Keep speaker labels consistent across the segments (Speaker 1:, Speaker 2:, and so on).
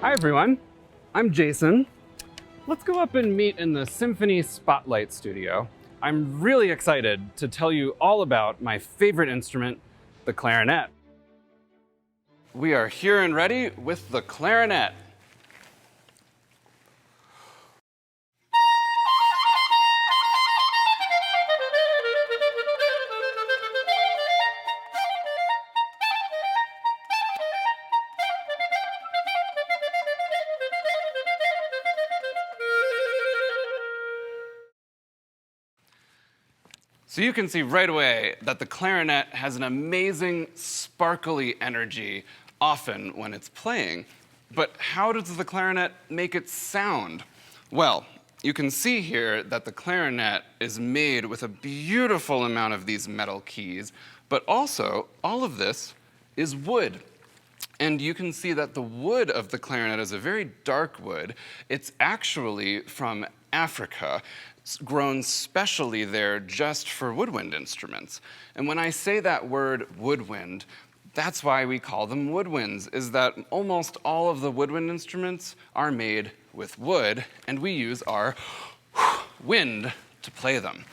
Speaker 1: Hi everyone, I'm Jason. Let's go up and meet in the Symphony Spotlight Studio. I'm really excited to tell you all about my favorite instrument, the clarinet. We are here and ready with the clarinet. So you can see right away that the clarinet has an amazing, sparkly energy, often when it's playing. But how does the clarinet make it sound? Well, you can see here that the clarinet is made with a beautiful amount of these metal keys, but also all of this is wood. And you can see that the wood of the clarinet is a very dark wood. It's actually from Africa, grown specially there just for woodwind instruments. And when I say that word woodwind, that's why we call them woodwinds, is that almost all of the woodwind instruments are made with wood, and we use our wind to play them.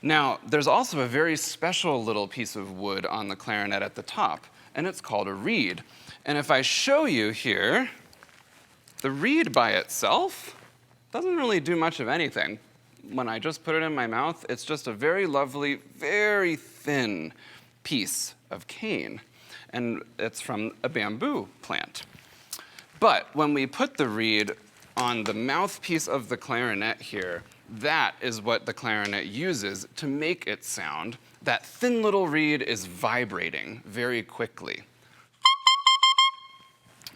Speaker 1: Now, there's also a very special little piece of wood on the clarinet at the top, and it's called a reed. And if I show you here, the reed by itself doesn't really do much of anything. When I just put it in my mouth, it's just a very lovely, very thin piece of cane. And it's from a bamboo plant. But when we put the reed on the mouthpiece of the clarinet here, that is what the clarinet uses to make it sound. That thin little reed is vibrating very quickly.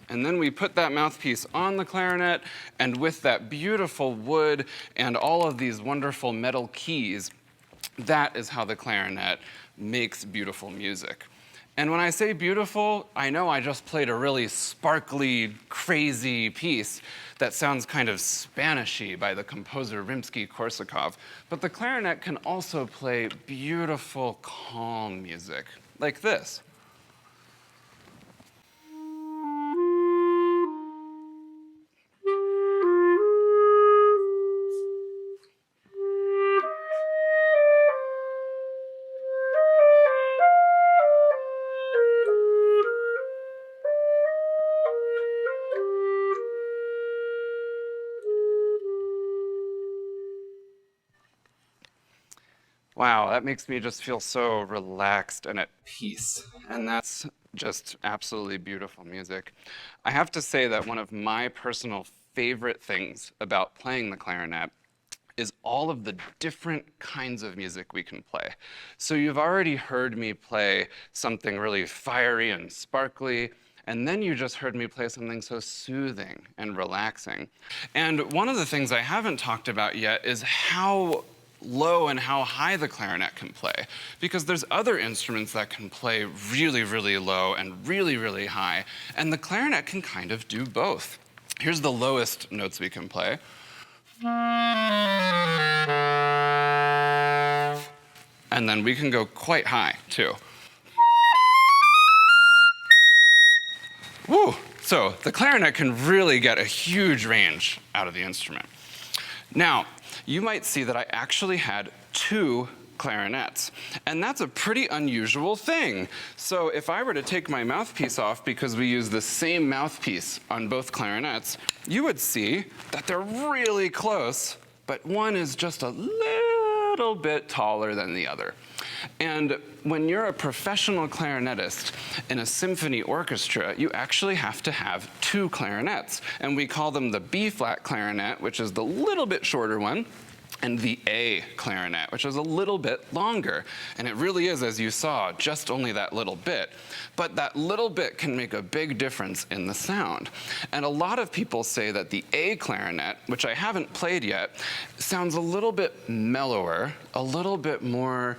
Speaker 1: And then we put that mouthpiece on the clarinet, and with that beautiful wood and all of these wonderful metal keys, that is how the clarinet makes beautiful music. And when I say beautiful, I know I just played a really sparkly, crazy piece that sounds kind of Spanishy by the composer Rimsky-Korsakov, but the clarinet can also play beautiful, calm music, like this. Wow, that makes me just feel so relaxed and at peace. And that's just absolutely beautiful music. I have to say that one of my personal favorite things about playing the clarinet is all of the different kinds of music we can play. So you've already heard me play something really fiery and sparkly, and then you just heard me play something so soothing and relaxing. And one of the things I haven't talked about yet is how low and how high the clarinet can play, because there's other instruments that can play really, really low and really, really high, and the clarinet can kind of do both. Here's the lowest notes we can play. And then we can go quite high, too. Woo! So the clarinet can really get a huge range out of the instrument. Now, you might see that I actually had two clarinets, and that's a pretty unusual thing. So if I were to take my mouthpiece off, because we use the same mouthpiece on both clarinets, you would see that they're really close, but one is just a little bit taller than the other. And when you're a professional clarinetist in a symphony orchestra, you actually have to have two clarinets. And we call them the B-flat clarinet, which is the little bit shorter one, and the A clarinet, which is a little bit longer. And it really is, as you saw, just only that little bit. But that little bit can make a big difference in the sound. And a lot of people say that the A clarinet, which I haven't played yet, sounds a little bit mellower, a little bit more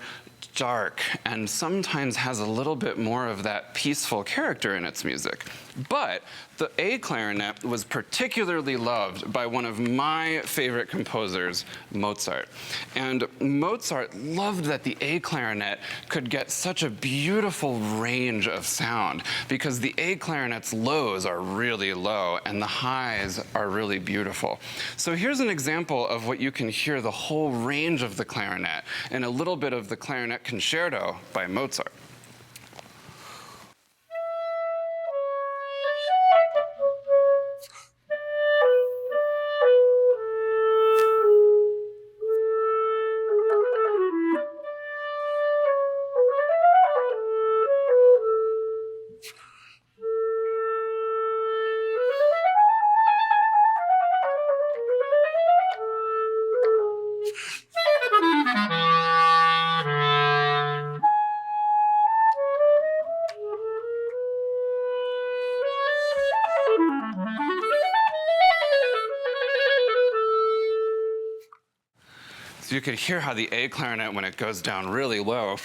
Speaker 1: dark, and sometimes has a little bit more of that peaceful character in its music. But the A clarinet was particularly loved by one of my favorite composers, Mozart. And Mozart loved that the A clarinet could get such a beautiful range of sound because the A clarinet's lows are really low and the highs are really beautiful. So here's an example of what you can hear the whole range of the clarinet in a little bit of the Clarinet Concerto by Mozart. So you could hear how the A clarinet, when it goes down really low,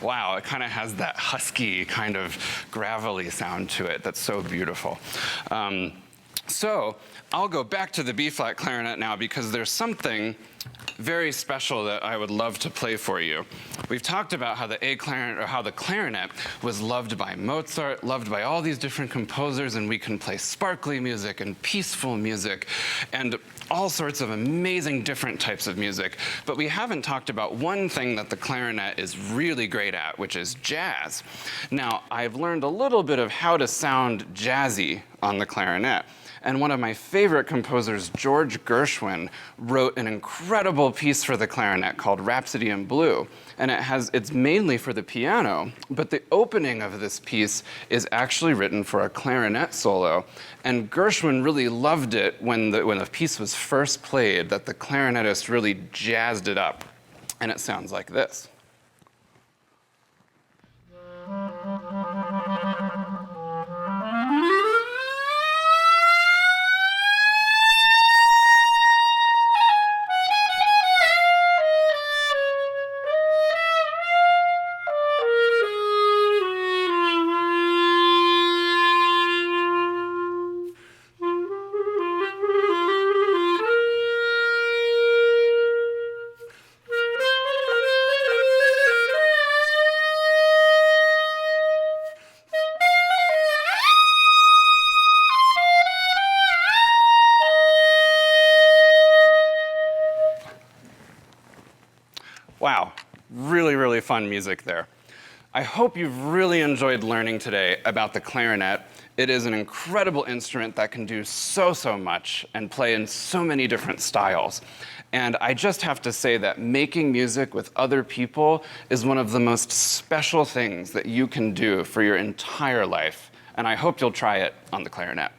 Speaker 1: wow, it kind of has that husky kind of gravelly sound to it that's so beautiful. So I'll go back to the B-flat clarinet now because there's something very special that I would love to play for you. We've talked about how the A clarinet, or how the clarinet was loved by Mozart, loved by all these different composers, and we can play sparkly music and peaceful music and all sorts of amazing different types of music. But we haven't talked about one thing that the clarinet is really great at, which is jazz. Now, I've learned a little bit of how to sound jazzy on the clarinet. And one of my favorite composers, George Gershwin, wrote an incredible piece for the clarinet called Rhapsody in Blue. And it's mainly for the piano, but the opening of this piece is actually written for a clarinet solo. And Gershwin really loved it when the piece was first played, that the clarinetist really jazzed it up. And it sounds like this. Wow, really, really fun music there. I hope you've really enjoyed learning today about the clarinet. It is an incredible instrument that can do so much and play in so many different styles. And I just have to say that making music with other people is one of the most special things that you can do for your entire life. And I hope you'll try it on the clarinet.